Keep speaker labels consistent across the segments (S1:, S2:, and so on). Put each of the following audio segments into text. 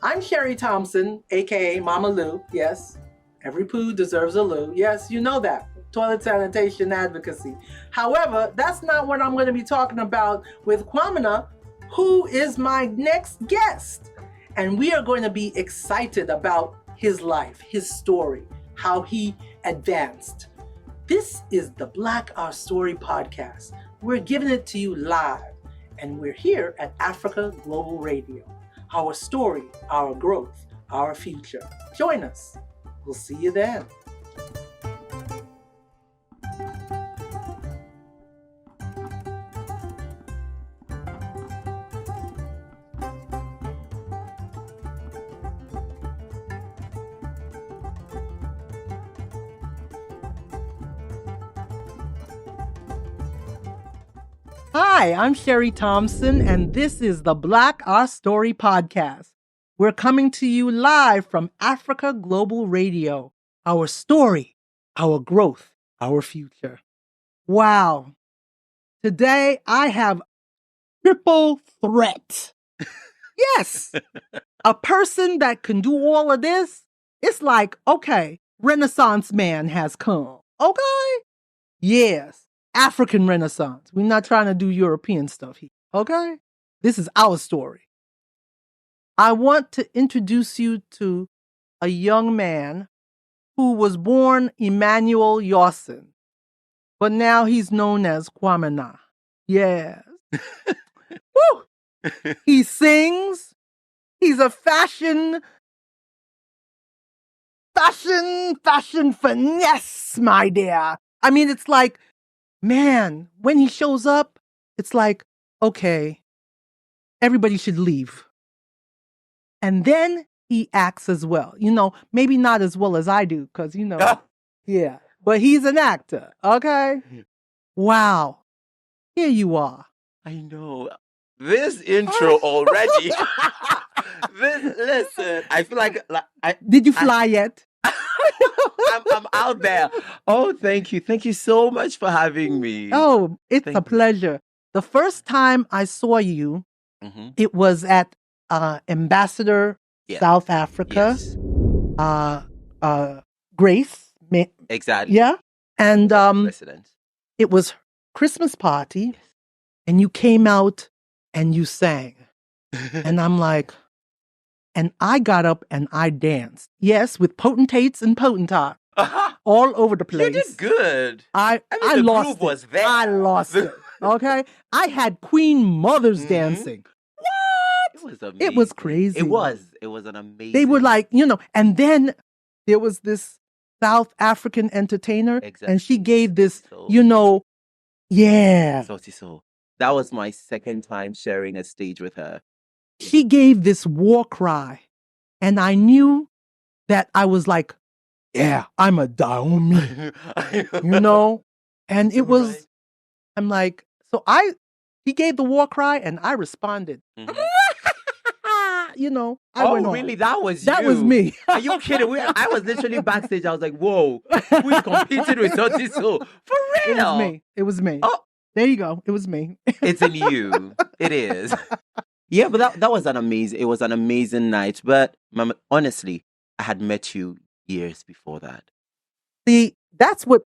S1: I'm Sherry Thompson, aka Mama Lou. Yes, every poo deserves a loo. Yes, you know that. Toilet sanitation advocacy. However, that's not what I'm going to be talking about with Kwamiena, who is my next guest. And we are going to be excited about his life, his story, how he advanced. This is the Black OurStory Podcast. We're giving it to you live, and we're here at Africa Global Radio. Our story, our growth, our future. Join us. We'll see you then. Hi, I'm Sherry Thompson, and this is the Black OurStory Podcast. We're coming to you live from Africa Global Radio. Our story, our growth, our future. Wow. Today I have triple threat. Yes. A person that can do all of this. It's like, okay, Renaissance man has come. Okay? Yes. African Renaissance. We're not trying to do European stuff here. Okay? This is our story. I want to introduce you to a young man who was born Emmanuel Yawson, but now he's known as Kwamiena. Yes. Woo! He sings. He's a fashion finesse, my dear. I mean, it's like, man, when he shows up, it's like, okay, everybody should leave. And then he acts as well. You know, maybe not as well as I do, because, you know, yeah. But he's an actor, okay? Wow. Here you are.
S2: I know. This intro already. Listen, I feel like
S1: Did you fly yet?
S2: I'm out there. Oh, thank you. Thank you so much for having me.
S1: Oh, it's a pleasure. The first time I saw you, it was at Ambassador, South Africa.
S2: Yes.
S1: Grace.
S2: Exactly.
S1: Yeah. And
S2: President.
S1: it was Christmas party, and you came out and you sang. And I'm like, and I got up and I danced. Yes, with potentates and potentates all over the place.
S2: You did good.
S1: I
S2: the
S1: lost
S2: groove
S1: it.
S2: was there.
S1: I lost it. Okay? I had Queen Mothers dancing. What?
S2: It was amazing.
S1: It was crazy.
S2: It was an amazing.
S1: They were like, you know, and then there was this South African entertainer, and she gave this, you know,
S2: So. That was my second time sharing a stage with her.
S1: She gave this war cry, and I knew that I was like, yeah, I'm a Daomi, you know? And it was, right. I'm like, he gave the war cry, and I responded. You know, I went on.
S2: Really? That was
S1: me.
S2: Are you kidding? I was literally backstage. I was like, whoa, we competed with So. For real?
S1: It was me.
S2: Oh,
S1: there you go. It was me.
S2: It's in you. It is. Yeah, but that was an amazing night. But honestly, I had met you years before that.
S1: See, that's what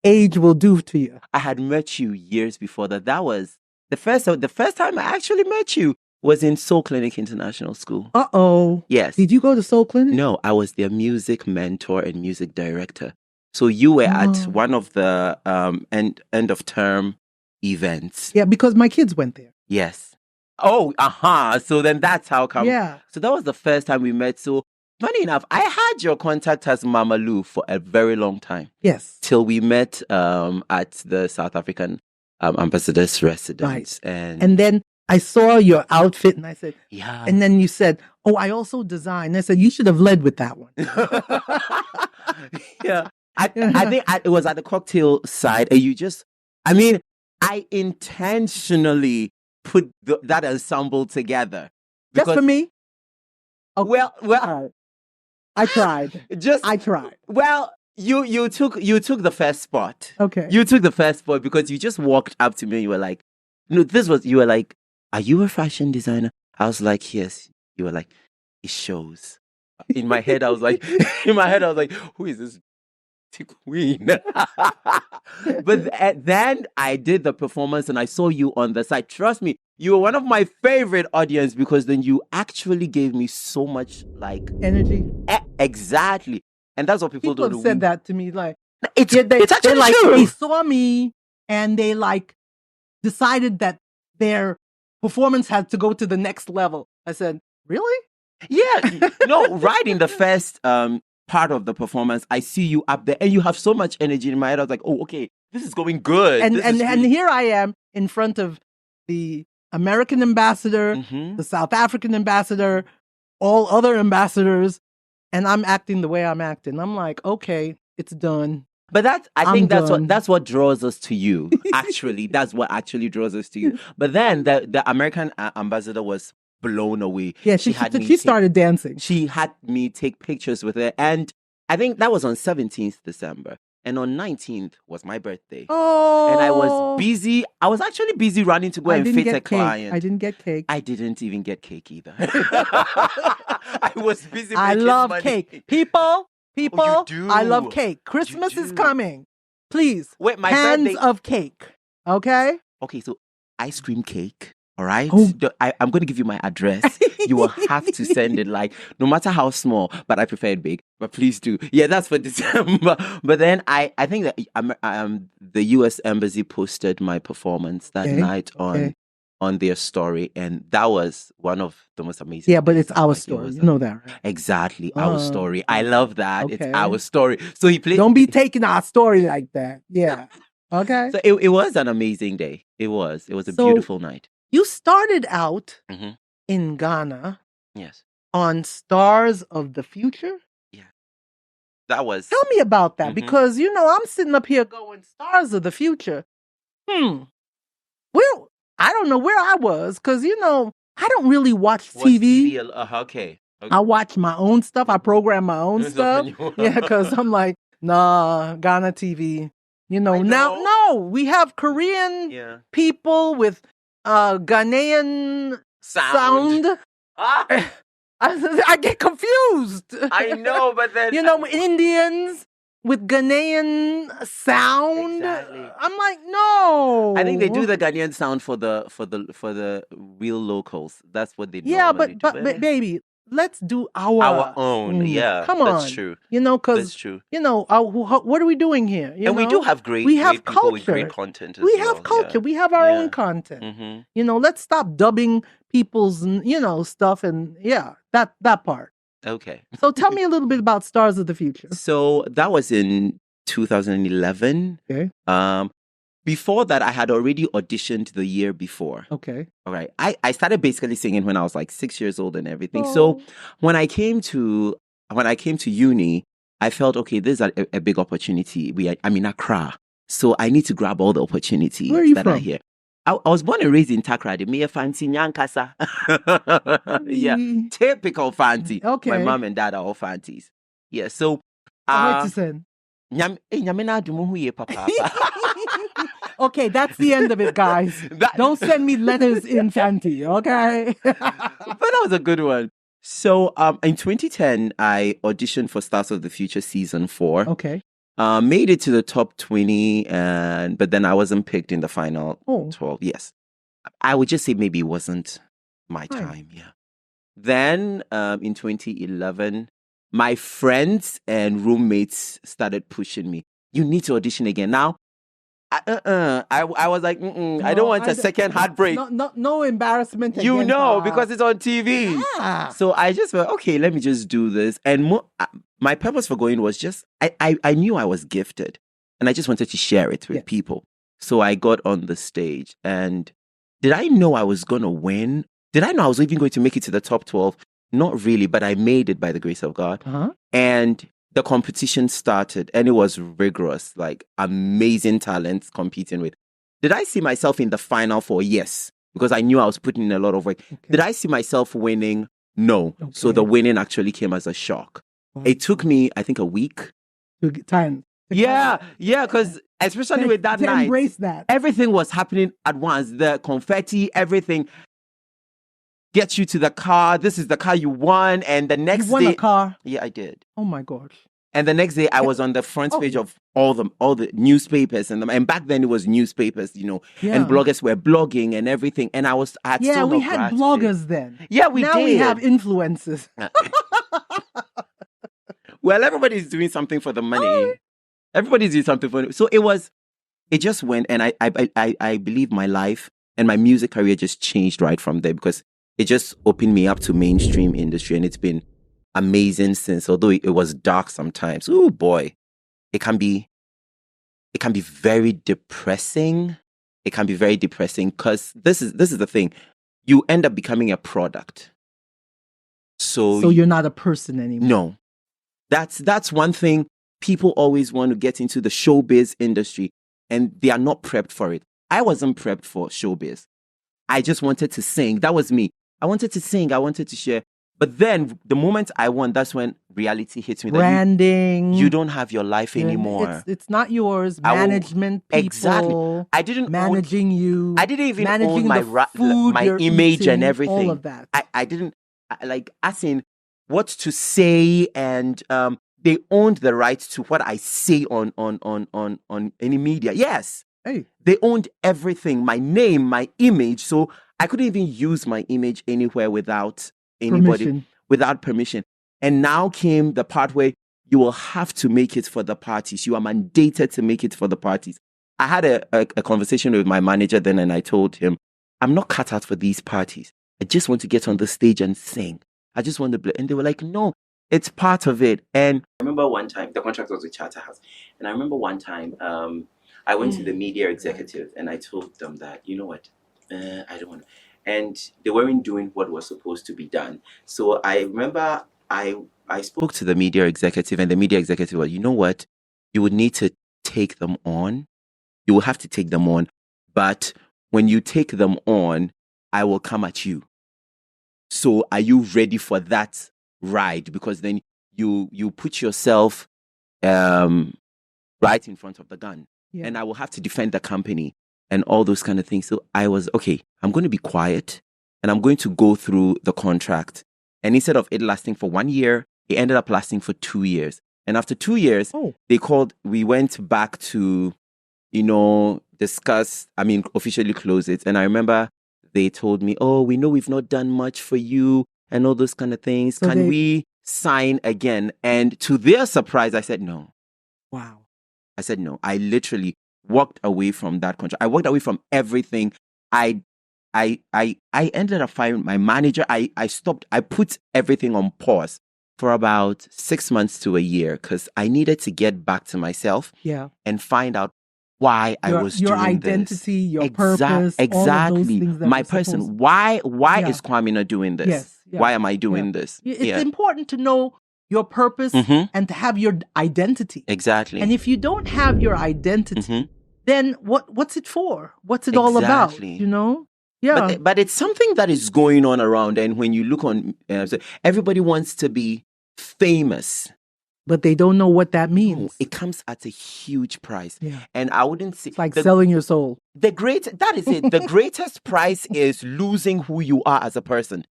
S1: age will do to you.
S2: I had met you years before that. That was the first time I actually met you was in Soul Clinic International School.
S1: Uh-oh.
S2: Yes.
S1: Did you go to Soul Clinic?
S2: No, I was their music mentor and music director. So you were at one of the end of term events.
S1: Yeah, because my kids went there.
S2: Yes. Oh, So then that's how come.
S1: Yeah.
S2: So that was the first time we met. So funny enough, I had your contact as Mama Lou for a very long time.
S1: Yes.
S2: Till we met at the South African ambassador's residence.
S1: Right. And then I saw your outfit and I said,
S2: yeah.
S1: And then you said, oh, I also designed. I said, you should have led with that one.
S2: Yeah. I think it was at the cocktail side, and you just, I intentionally put that ensemble together.
S1: Just for me?
S2: Okay. Well,
S1: I tried. I tried.
S2: Well, you took the first spot.
S1: Okay.
S2: You took the first spot because you just walked up to me and you were like, no, you were like, are you a fashion designer? I was like, yes. You were like, it shows. In my head, I was like, who is this queen? But then I did the performance and I saw you on the side. Trust me, you were one of my favorite audience because then you actually gave me so much like
S1: energy.
S2: Exactly. And that's what people
S1: have
S2: don't
S1: said that to me. Like
S2: it's actually
S1: like,
S2: true.
S1: They saw me and they like decided that their performance had to go to the next level. I said, really?
S2: Yeah. Right in the first part of the performance, I see you up there and you have so much energy. In my head, I was like, oh, okay, this is going good.
S1: And here I am in front of the American ambassador, the South African ambassador, all other ambassadors, and I'm acting the way I'm acting. I'm like, okay, it's done.
S2: But I think that's what draws us to you. Actually, that's what actually draws us to you. But then the American ambassador was blown away.
S1: Yeah, she started dancing.
S2: She had me take pictures with her, and I think that was on 17th December. And on 19th was my birthday.
S1: Oh.
S2: And I was busy. I was actually busy running to go and fit a client.
S1: I didn't get cake.
S2: I didn't even get cake either. I was busy making
S1: love
S2: money.
S1: Cake. People,
S2: you do.
S1: I love cake. Christmas is coming. Please.
S2: Wait, my
S1: pans
S2: birthday
S1: of cake. Okay?
S2: Okay, so ice cream cake. All right.
S1: Oh.
S2: I'm going to give you my address. You will have to send it, like, no matter how small, but I prefer it big. But please do. Yeah, that's for December. But then I think that the U.S. Embassy posted my performance that night on their story, and that was one of the most amazing.
S1: Yeah, but it's our story. You know that, right?
S2: Exactly, our story. I love that. Okay. It's our story. So he played.
S1: Don't be taking our story like that. Yeah. Okay.
S2: So it was an amazing day. It was a beautiful night.
S1: You started out in Ghana.
S2: Yes.
S1: On Stars of the Future?
S2: Yeah. That was...
S1: Tell me about that, because, I'm sitting up here going, Stars of the Future? Well, I don't know where I was, because, I don't really watch TV.
S2: Okay.
S1: I watch my own stuff. I program my own stuff. Yeah, because I'm like, nah, Ghana TV. Now, we have Korean people with Ghanaian sound. I get confused.
S2: I know, but then
S1: Indians with Ghanaian sound.
S2: Exactly.
S1: I'm like, no.
S2: I think they do the Ghanaian sound for the real locals. That's what they normally do.
S1: But baby, let's do our
S2: own. Yeah,
S1: come on.
S2: That's true.
S1: Because
S2: that's true.
S1: What are we doing here?
S2: And we do have great people with great content.
S1: We have culture. We have our own content. Let's stop dubbing people's stuff and that part.
S2: Okay.
S1: So tell me a little bit about Stars of the Future.
S2: So that was in 2011.
S1: Okay.
S2: Before that, I had already auditioned the year before.
S1: Okay.
S2: All right. I started basically singing when I was like 6 years old and everything. Oh. So when I came to uni, I felt, okay, this is a big opportunity. I'm in Accra. So I need to grab all the opportunities that are here. I was born and raised in Takrady. Me a fancy nyankasa. Yeah, typical fancy.
S1: Okay.
S2: My mom and dad are all fancies. Yeah, so...
S1: Okay, that's the end of it, guys. Don't send me letters in fancy, okay?
S2: But that was a good one. So in 2010, I auditioned for Stars of the Future Season 4.
S1: Okay.
S2: Made it to the top 20, but then I wasn't picked in the final 12. Yes. I would just say maybe it wasn't my time. Yeah. Then in 2011, my friends and roommates started pushing me. You need to audition again. Now, I was like, I don't want a second heartbreak.
S1: No embarrassment.
S2: Because it's on TV.
S1: Yeah.
S2: So I just went, okay, let me just do this. And my purpose for going was just, I knew I was gifted. And I just wanted to share it with people. So I got on the stage. And did I know I was going to win? Did I know I was even going to make it to the top 12? Not really, but I made it by the grace of God. And the competition started and it was rigorous, like amazing talents competing with. Did I see myself in the final four? Yes, because I knew I was putting in a lot of work. Okay. Did I see myself winning? No. Okay. So the winning actually came as a shock. Wow. It took me, I think, a week.
S1: Time.
S2: Yeah, because especially with that night,
S1: embrace that.
S2: Everything was happening at once. The confetti, everything. get you to the car. This is the car you won. And the next
S1: You won
S2: day,
S1: a car?
S2: Yeah, I did.
S1: Oh my gosh.
S2: And the next day, I was on the front page of all the newspapers, and back then it was newspapers, and bloggers were blogging and everything. And I had still
S1: we
S2: not
S1: had
S2: grasped
S1: bloggers
S2: it.
S1: then.
S2: Yeah, we
S1: now
S2: did.
S1: Now we have influencers.
S2: Well, everybody's doing something for the money. Everybody's doing something for it. So it just went, and I believe my life and my music career just changed right from there, because it just opened me up to mainstream industry, and it's been amazing since, although it was dark sometimes. Oh boy, it can be very depressing. It can be very depressing, because this is the thing. You end up becoming a product. So
S1: you're not a person anymore.
S2: No. That's one thing. People always want to get into the showbiz industry, and they are not prepped for it. I wasn't prepped for showbiz. I just wanted to sing. That was me. I wanted to sing. I wanted to share. But then the moment I won, that's when reality hits me.
S1: Branding.
S2: You don't have your life anymore.
S1: It's not yours. Management people.
S2: Exactly. I didn't
S1: managing you.
S2: I didn't even
S1: managing
S2: own
S1: food,
S2: my image
S1: eating,
S2: and everything.
S1: All of that.
S2: I didn't asking what to say, and they owned the right to what I say on any media. Yes.
S1: Hey.
S2: They owned everything. My name, my image. So I couldn't even use my image anywhere without anybody, without permission. And now came the part where you will have to make it for the parties. You are mandated to make it for the parties. I had a conversation with my manager then, and I told him, I'm not cut out for these parties. I just want to get on the stage and sing. I just want to play. And they were like, no, it's part of it. And I remember one time, the contract was with Charterhouse. And I remember one time, I went to the media executive and I told them that, you know what, I don't want to. And they weren't doing what was supposed to be done. So I remember I spoke to the media executive, and the media executive was, you know what, you would need to take them on. You will have to take them on. But when you take them on, I will come at you. So are you ready for that ride? Because then you put yourself right in front of the gun. Yeah. And I will have to defend the company and all those kind of things. So I was, okay, I'm going to be quiet and I'm going to go through the contract. And instead of it lasting for 1 year, it ended up lasting for 2 years. And after 2 years, we went back to, officially close it. And I remember they told me, oh, we know we've not done much for you and all those kind of things. So Can we sign again? And to their surprise, I said no.
S1: Wow.
S2: I said no. I literally walked away from that contract. I walked away from everything. I ended up firing my manager. I stopped. I put everything on pause for about 6 months to a year, because I needed to get back to myself and find out why I was doing this.
S1: Your identity, your purpose,
S2: exactly.
S1: All of those things that
S2: my person. Why is Kwamiena doing this?
S1: Yes. Yeah.
S2: Why am I doing this?
S1: It's important to know your purpose and to have your identity.
S2: Exactly.
S1: And if you don't have your identity, then what's it for? What's it all about? Yeah.
S2: But it's something that is going on around. And when you look on, everybody wants to be famous.
S1: But they don't know what that means.
S2: No, it comes at a huge price.
S1: Yeah.
S2: And I wouldn't say...
S1: It's like selling your soul.
S2: That is it. The greatest price is losing who you are as a person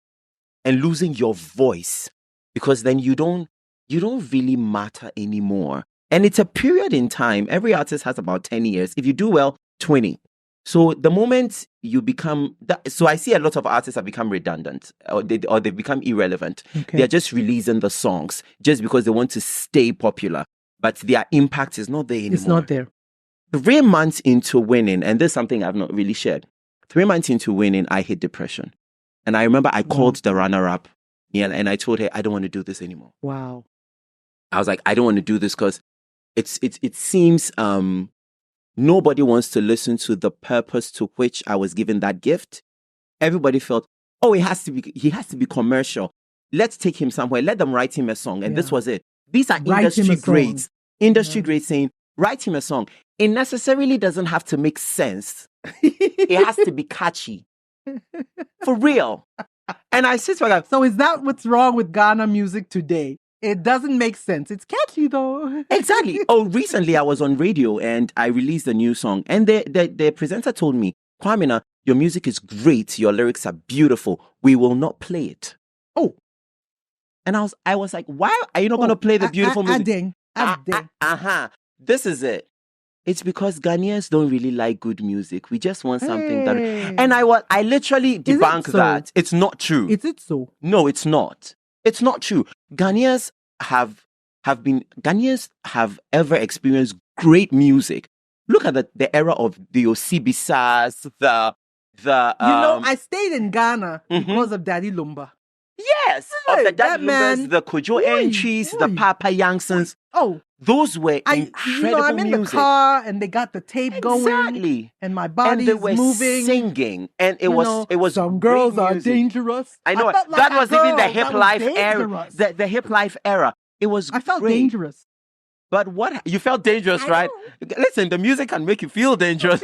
S2: and losing your voice. Because then you don't really matter anymore. And it's a period in time. Every artist has about 10 years. If you do well, 20. So the moment you become that, so I see a lot of artists have become redundant, or they've become irrelevant. Okay. They're just releasing the songs just because they want to stay popular, but their impact is not there anymore.
S1: It's not there.
S2: 3 months into winning, and this is something I've not really shared. 3 months into winning, I hit depression, and I remember I called the runner-up, and I told her I don't want to do this anymore.
S1: Wow.
S2: I was like, I don't want to do this because it seems nobody wants to listen to the purpose to which I was given that gift. Everybody felt, oh, he has to be commercial. Let's take him somewhere. Let them write him a song. And this was it. These are industry grades. Industry grades saying, write him a song. It necessarily doesn't have to make sense. It has to be catchy. For real. And I sit back.
S1: So is that what's wrong with Ghana music today? It doesn't make sense. It's catchy though.
S2: Exactly. Oh, recently I was on radio and I released a new song. And the presenter told me, Kwamiena, your music is great. Your lyrics are beautiful. We will not play it.
S1: Oh.
S2: And I was like, why are you not going to play the beautiful music? This is it. It's because Ghanaians don't really like good music. We just want something that... And I literally debunk that. It's not true.
S1: Is it so?
S2: No, it's not. It's not true. Ghanaians have ever experienced great music. Look at the era of the Osibisas,
S1: I stayed in Ghana because of Daddy Lumba.
S2: Yes, of the Daddy Lumbas, the Kojo entries, the Papa Yangsons.
S1: Oh,
S2: those were incredible
S1: I'm in
S2: music.
S1: The car and they got the tape going.
S2: Exactly.
S1: And my body's moving.
S2: And they were singing. And it was
S1: some girls are dangerous.
S2: I know. That was even the hip life era. The hip life era. It was
S1: I felt
S2: great.
S1: dangerous.
S2: But what? You felt dangerous, right? Listen, the music can make you feel dangerous.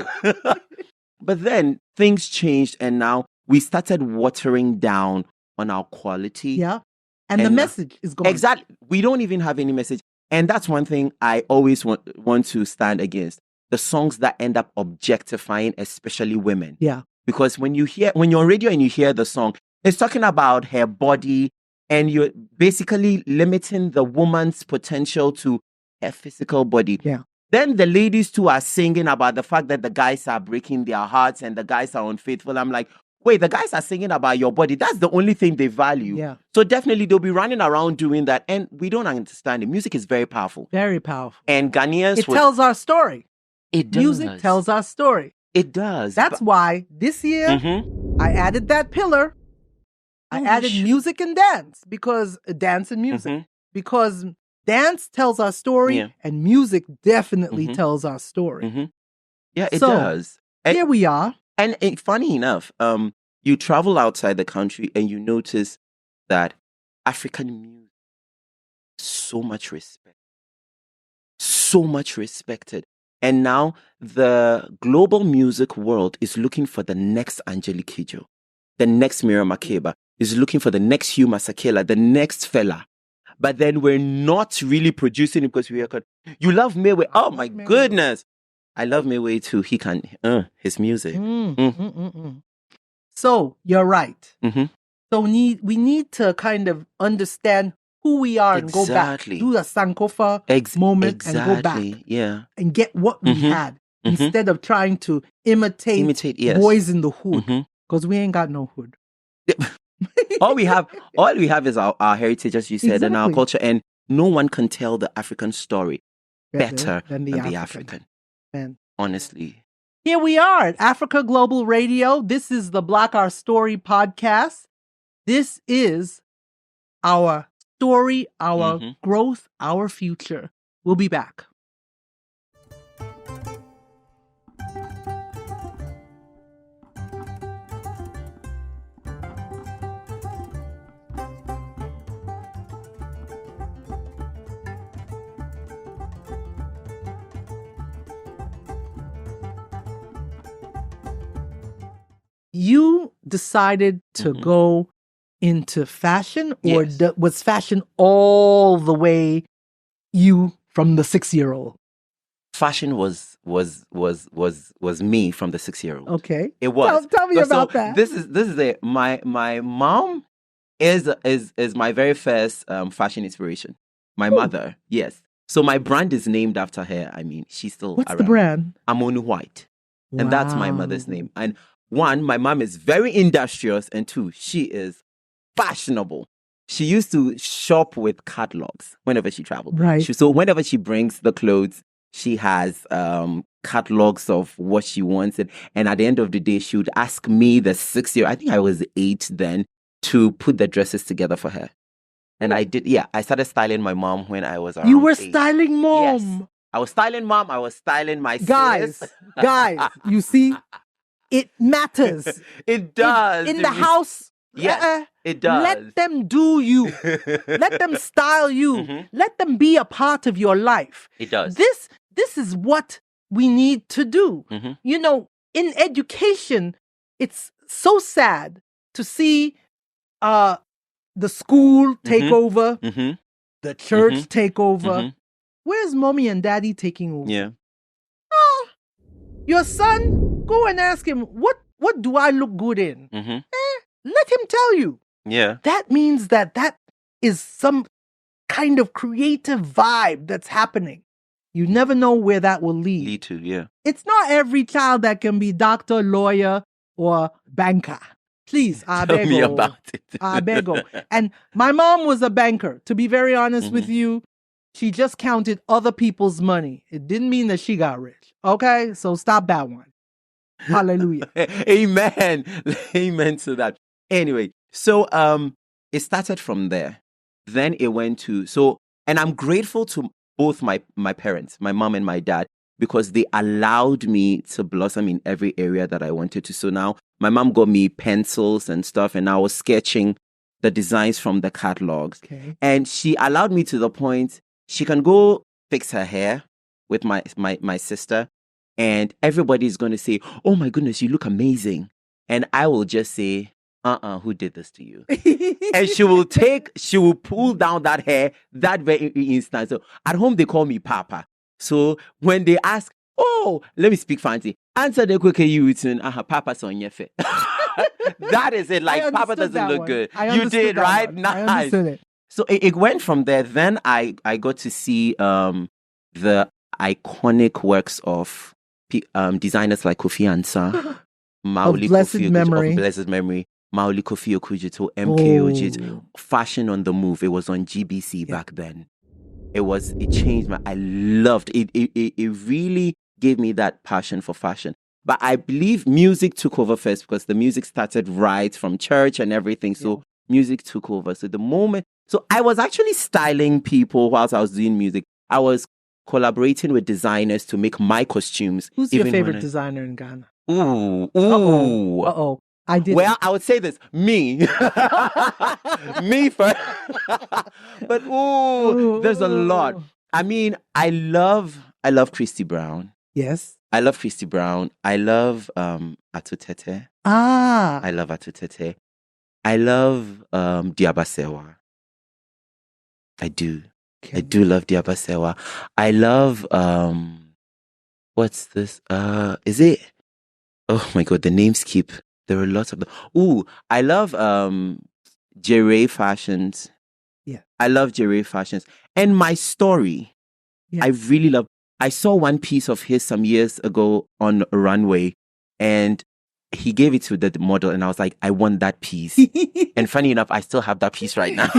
S2: But then things changed and now we started watering down on our quality.
S1: Yeah. And the message is gone.
S2: Exactly. We don't even have any message. And that's one thing I always want to stand against. The songs that end up objectifying, especially women.
S1: Yeah.
S2: Because when you're on radio and you hear the song, it's talking about her body and you're basically limiting the woman's potential to her physical body.
S1: Yeah.
S2: Then the ladies too are singing about the fact that the guys are breaking their hearts and the guys are unfaithful. I'm like, wait, the guys are singing about your body. That's the only thing they value.
S1: Yeah.
S2: So definitely they'll be running around doing that. And we don't understand it. Music is very powerful.
S1: Very powerful.
S2: And Ghanaians...
S1: It tells our story.
S2: It does.
S1: Music tells our story.
S2: It does.
S1: That's why this year I added that pillar. I added music and dance because dance and music. Because dance tells our story and music definitely tells our story.
S2: Yeah, it does.
S1: Here we are.
S2: And funny enough, you travel outside the country and you notice that African music, so much respected. And now the global music world is looking for the next Angelique Kidjo, the next Miriam Makeba, is looking for the next Hugh Masakela, the next fella. But then we're not really producing it because we are... You love Maywe. Oh my goodness. I love Maywe too. He can... his music.
S1: So, you're right. So we need to kind of understand who we are and go back. Do the Sankofa moment and go back.
S2: Yeah.
S1: And get what we had instead of trying to imitate boys in the hood. Because we ain't got no hood.
S2: all we have is our heritage, as you said, and our culture. And no one can tell the African story better than the African.
S1: Man.
S2: Honestly.
S1: Here we are at Africa Global Radio. This is the Black Our Story Podcast. This is our story, our growth, our future. We'll be back. You decided to go into fashion, or was fashion all the way you from the 6-year-old?
S2: Fashion was me from the 6-year-old.
S1: Okay,
S2: it was.
S1: Tell me about that.
S2: This is it. My mom is my very first fashion inspiration. My mother, yes. So my brand is named after her. I mean, she's still
S1: What's
S2: around.
S1: the brand?
S2: Amonu White, and that's my mother's name. And one, my mom is very industrious, and two, she is fashionable. She used to shop with catalogs whenever she traveled.
S1: Right.
S2: So whenever she brings the clothes, she has catalogs of what she wanted. And at the end of the day, she would ask me, the 6-year, I think I was 8 then, to put the dresses together for her. And I did, I started styling my mom when I was around
S1: You were
S2: 8.
S1: styling mom?
S2: Yes. I was styling mom. I was styling my sis.
S1: Guys, you see? It matters.
S2: It does.
S1: In the house,
S2: yes, it does.
S1: Let them do you. Let them style you. Let them be a part of your life.
S2: It does.
S1: This is what we need to do. You know, in education, it's so sad to see the school take over, the church take over. Where's mommy and daddy taking over?
S2: Yeah.
S1: Oh, your son, go and ask him, what what do I look good in?
S2: Mm-hmm.
S1: Let him tell you.
S2: Yeah.
S1: That means that is some kind of creative vibe that's happening. You never know where that will lead. It's not every child that can be doctor, lawyer, or banker. Please, I
S2: Tell
S1: beg
S2: me
S1: you.
S2: about it.
S1: I beg you. And my mom was a banker. To be very honest with you, she just counted other people's money. It didn't mean that she got rich. Okay? So stop that one. Hallelujah.
S2: Amen. Amen to that. Anyway, so it started from there. Then it went to and I'm grateful to both my parents, my mom and my dad, because they allowed me to blossom in every area that I wanted to. So now my mom got me pencils and stuff, and I was sketching the designs from the catalogs.
S1: Okay.
S2: And she allowed me to the point she can go fix her hair with my sister, and everybody's going to say, "Oh my goodness, you look amazing." And I will just say, who did this to you? And she will pull down that hair that very instant. So at home, they call me Papa. So when they ask, oh, let me speak fancy, answer the quicker you return, Papa's on your face. That is it. Like, Papa doesn't look good. You did, right? Nice.
S1: I understood it.
S2: So it went from there. Then I got to see the iconic works of designers like Kofi Ansah,
S1: Of blessed
S2: memory. Maoli Kofi Okudzeto, MK Ojit, Fashion on the Move. It was on GBC back then. It changed I loved it. It really gave me that passion for fashion. But I believe music took over first because the music started right from church and everything. So music took over. So I was actually styling people whilst I was doing music. I was collaborating with designers to make my costumes.
S1: Who's your favorite designer in Ghana?
S2: Ooh.
S1: Uh-oh. I did.
S2: Well, I would say this. Me. Me first. But there's a lot. I mean, I love Christy Brown.
S1: Yes.
S2: I love Christy Brown. I love Atutete. I love Atutete. I love Diabasewa. I do. Okay. I do love Diabasewa. I love what's this? Is it? Oh my God, the names keep. There are lots of them. Ooh, I love Jere Fashions.
S1: Yeah.
S2: I love Jere Fashions. And My Story. Yeah. I really love. I saw one piece of his some years ago on a runway, and he gave it to the model, and I was like, I want that piece. And funny enough, I still have that piece right now.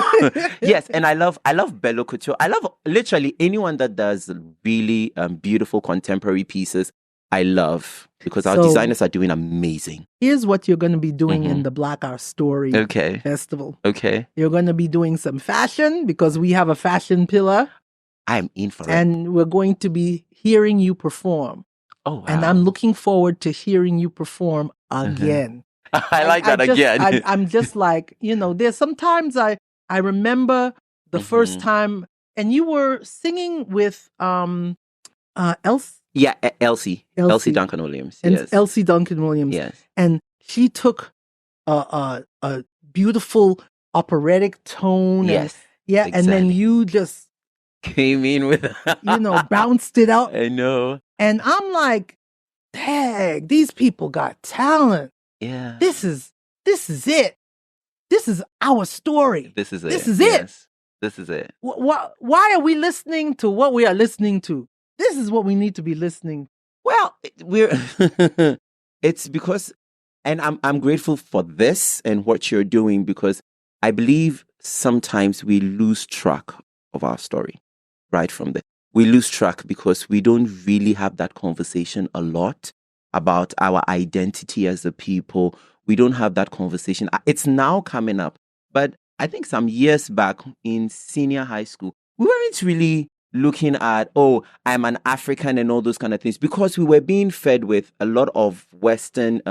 S2: Yes, and I love Bello Couture. I love literally anyone that does really beautiful contemporary pieces. I love, because our designers are doing amazing.
S1: Here's what you're going to be doing in the Black OurStory Festival.
S2: Okay.
S1: You're going to be doing some fashion because we have a fashion pillar.
S2: I'm in for it.
S1: And we're going to be hearing you perform.
S2: Oh, wow.
S1: And I'm looking forward to hearing you perform again.
S2: I like that again.
S1: I'm just like, there's sometimes I remember the first time, and you were singing with Elsie.
S2: Yeah, Elsie Duncan Williams.
S1: Yes. Elsie Duncan Williams.
S2: Yes.
S1: And she took a beautiful operatic tone.
S2: Yes.
S1: Exactly. And then you just
S2: came in with
S1: bounced it out.
S2: I know.
S1: And I'm like, dang, these people got talent.
S2: Yeah.
S1: This is it. This is our story.
S2: This is it.
S1: This is it.
S2: This is it.
S1: Why are we listening to what we are listening to? This is what we need to be listening.
S2: Well, it's because, and I'm grateful for this and what you're doing, because I believe sometimes we lose track of our story right from there. We lose track because we don't really have that conversation a lot about our identity as a people. We don't have that conversation. It's now coming up. But I think some years back in senior high school, we weren't really looking at, I'm an African and all those kind of things, because we were being fed with a lot of Western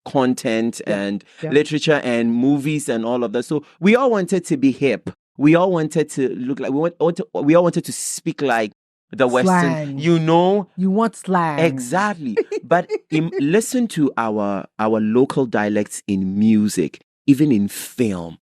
S2: content and literature and movies and all of that. So we all wanted to be hip. We all wanted to look like, we all wanted to speak like the Western, You
S1: want slang.
S2: Exactly. But listen to our local dialects in music, even in film.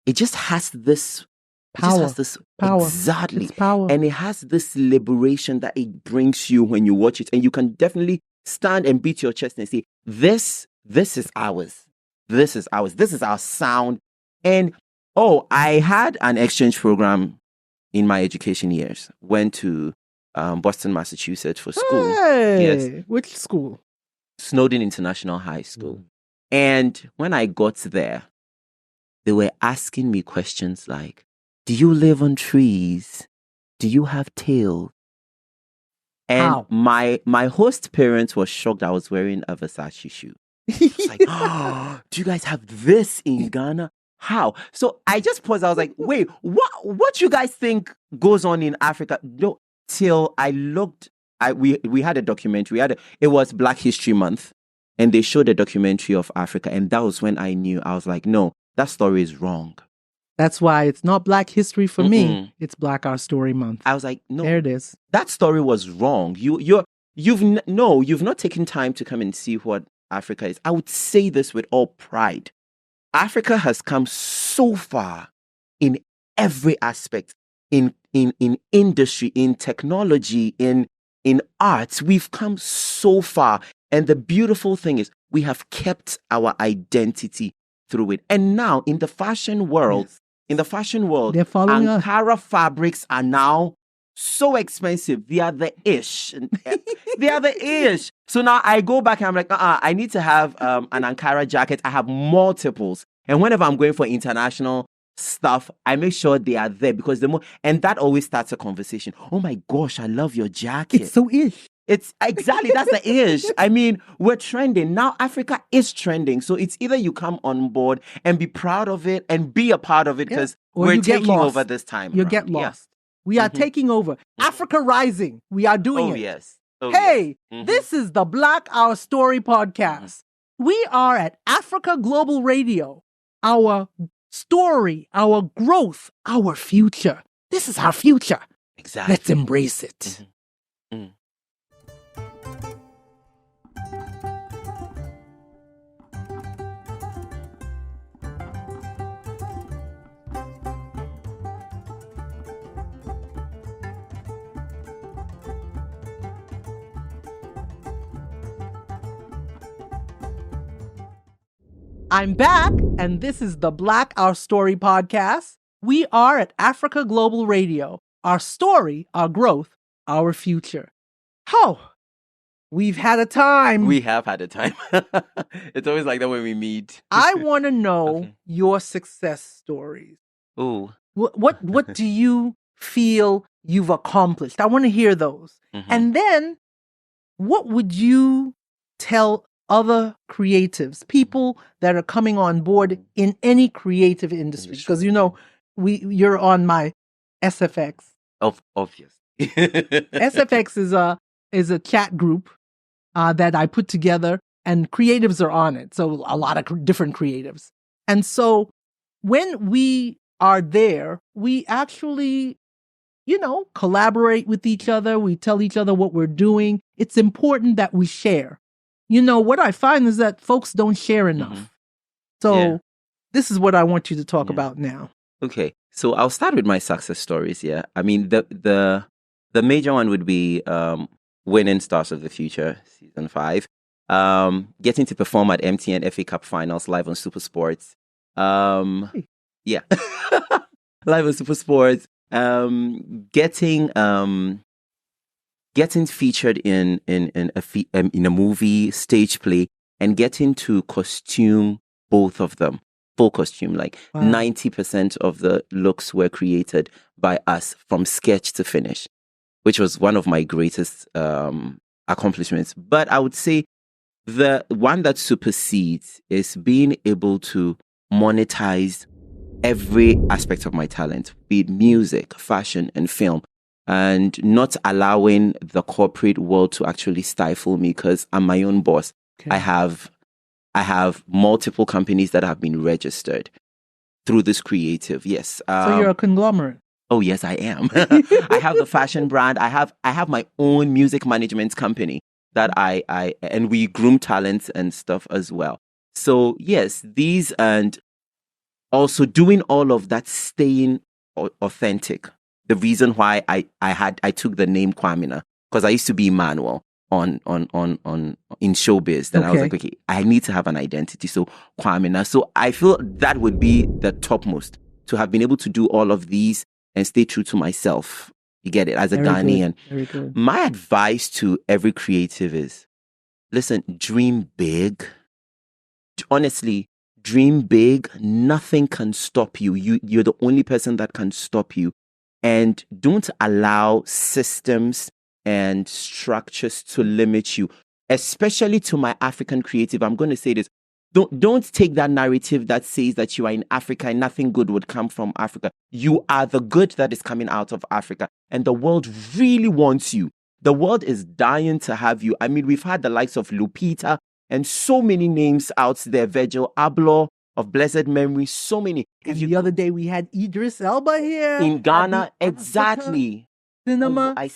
S2: It just has this power. Exactly.
S1: It's power.
S2: And it has this liberation that it brings you when you watch it. And you can definitely stand and beat your chest and say, this this is ours. This is ours. This is our sound. And I had an exchange program in my education years. Went to Boston, Massachusetts for school.
S1: Hey,
S2: yes.
S1: Which school?
S2: Snowden International High School. And when I got there, they were asking me questions like, do you live on trees? Do you have tails? And
S1: How?
S2: my host parents were shocked I was wearing a Versace shoe. I was like, oh, do you guys have this in Ghana? How? So I just paused. I was like, wait, what you guys think goes on in Africa? No, till I looked, we had a documentary. It was Black History Month, and they showed a documentary of Africa, and that was when I knew. I was like, no, that story is wrong.
S1: That's why it's not Black History for me. It's Black Our Story Month.
S2: I was like, no,
S1: there it is.
S2: That story was wrong. You've not taken time to come and see what Africa is. I would say this with all pride. Africa has come so far in every aspect, in industry, in technology, in arts. We've come so far. And the beautiful thing is we have kept our identity through it. And now in the fashion world, they're following Ankara fabrics are now so expensive. They are the ish. So now I go back and I'm like, I need to have an Ankara jacket. I have multiples. And whenever I'm going for international stuff, I make sure they are there because and that always starts a conversation. Oh my gosh, I love your jacket.
S1: It's so ish.
S2: It's exactly, that's the ish. I mean, we're trending. Now Africa is trending. So it's either you come on board and be proud of it and be a part of it because we're taking over this time.
S1: You get lost. We are taking over. Africa Rising. We are doing it.
S2: Yes.
S1: Hey, this is the Black Our Story Podcast. We are at Africa Global Radio. Our story, our growth, our future. This is our future.
S2: Exactly.
S1: Let's embrace it. I'm back, and this is the Black Our Story Podcast. We are at Africa Global Radio. Our story, our growth, our future. Oh, we've had a time.
S2: We have had a time. It's always like that when we meet.
S1: I want to know your success stories.
S2: Oh.
S1: What do you feel you've accomplished? I want to hear those. And then, what would you tell other creatives, people that are coming on board in any creative industry? Because you're on my SFX.
S2: Obvious.
S1: SFX is a chat group that I put together, and creatives are on it. So a lot of different creatives. And so when we are there, we actually, collaborate with each other. We tell each other what we're doing. It's important that we share. What I find is that folks don't share enough. So this is what I want you to talk about now.
S2: Okay. So I'll start with my success stories. Yeah. I mean, the major one would be winning Stars of the Future season 5, getting to perform at MTN FA Cup finals live on Super Sports. Yeah. Live on Super Sports. Getting featured in a movie, stage play, and getting to costume both of them, full costume. Like 90% of the looks were created by us from sketch to finish, which was one of my greatest accomplishments. But I would say the one that supersedes is being able to monetize every aspect of my talent, be it music, fashion, and film. And not allowing the corporate world to actually stifle me because I'm my own boss. Okay. I have multiple companies that have been registered through this creative. Yes.
S1: So you're a conglomerate.
S2: Oh yes, I am. I have the fashion brand. I have my own music management company that and we groom talents and stuff as well. So yes, these, and also doing all of that, staying authentic. The reason why I took the name Kwamiena, because I used to be Emmanuel. in showbiz. Then I was like, okay, I need to have an identity. So Kwamiena. So I feel that would be the topmost, to have been able to do all of these and stay true to myself. You get it? As a Ghanaian.
S1: Very good.
S2: My advice to every creative is, listen, dream big. Honestly, dream big. Nothing can stop you. You're the only person that can stop you. And don't allow systems and structures to limit you. Especially to my African creative, I'm going to say this. Don't take that narrative that says that you are in Africa and nothing good would come from Africa. You are the good that is coming out of Africa. And the world really wants you. The world is dying to have you. I mean, we've had the likes of Lupita and so many names out there. Virgil Abloh of blessed memory. So many.
S1: And the other day we had Idris Elba here.
S2: In Ghana. Exactly.
S1: Cinema.
S2: Oh, I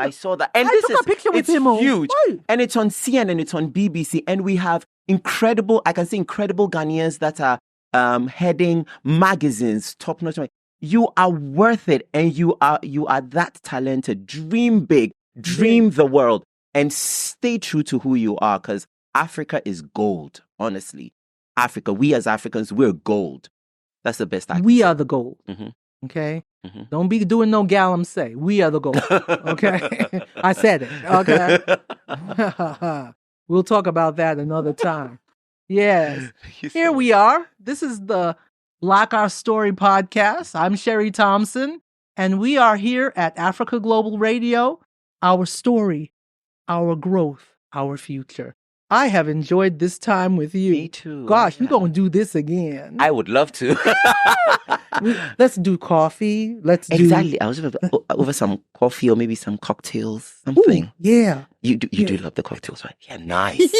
S2: saw that. And
S1: I took a picture with him.
S2: It's huge. And it's on CNN and it's on BBC. And we have incredible Ghanaians that are heading magazines, top-notch. You are worth it, and you are that talented. Dream big, dream the world, and stay true to who you are, because Africa is gold, honestly. Africa, we as Africans, we're gold. That's the best I can say.
S1: We are the gold.
S2: Mm-hmm.
S1: Okay? Mm-hmm. Don't be doing no gallum say. We are the gold. Okay? I said it. Okay? We'll talk about that another time. Yes. Here we are. This is the Black OurStory Podcast. I'm Sherry Thompson, and we are here at Africa Global Radio. Our story, our growth, our future. I have enjoyed this time with you.
S2: Me too.
S1: Gosh, we're going to do this again.
S2: I would love to.
S1: Let's do coffee.
S2: Exactly. I was over some coffee or maybe some cocktails, something.
S1: Ooh, yeah.
S2: You do love the cocktails, right? Yeah, nice.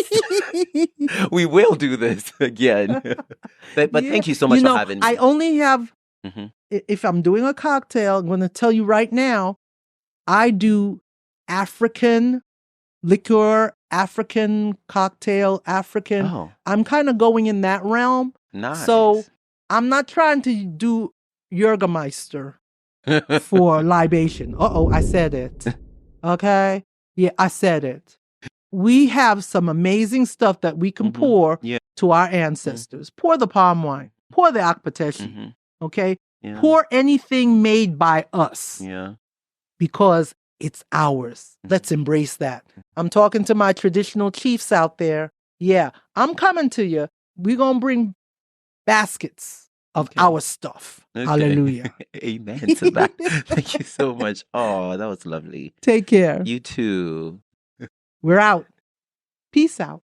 S2: We will do this again. But thank you so much for having me.
S1: I only have, if I'm doing a cocktail, I'm going to tell you right now, I do African liqueur, African cocktail, African. Oh. I'm kind of going in that realm.
S2: Nice.
S1: So I'm not trying to do Jägermeister for libation. I said it. Okay? Yeah, I said it. We have some amazing stuff that we can pour to our ancestors. Pour the palm wine. Pour the akpateshi. Okay? Yeah. Pour anything made by us.
S2: Yeah.
S1: Because it's ours. Let's embrace that. I'm talking to my traditional chiefs out there. Yeah, I'm coming to you. We're going to bring baskets of our stuff. Okay. Hallelujah.
S2: Amen to that. Thank you so much. Oh, that was lovely.
S1: Take care.
S2: You too.
S1: We're out. Peace out.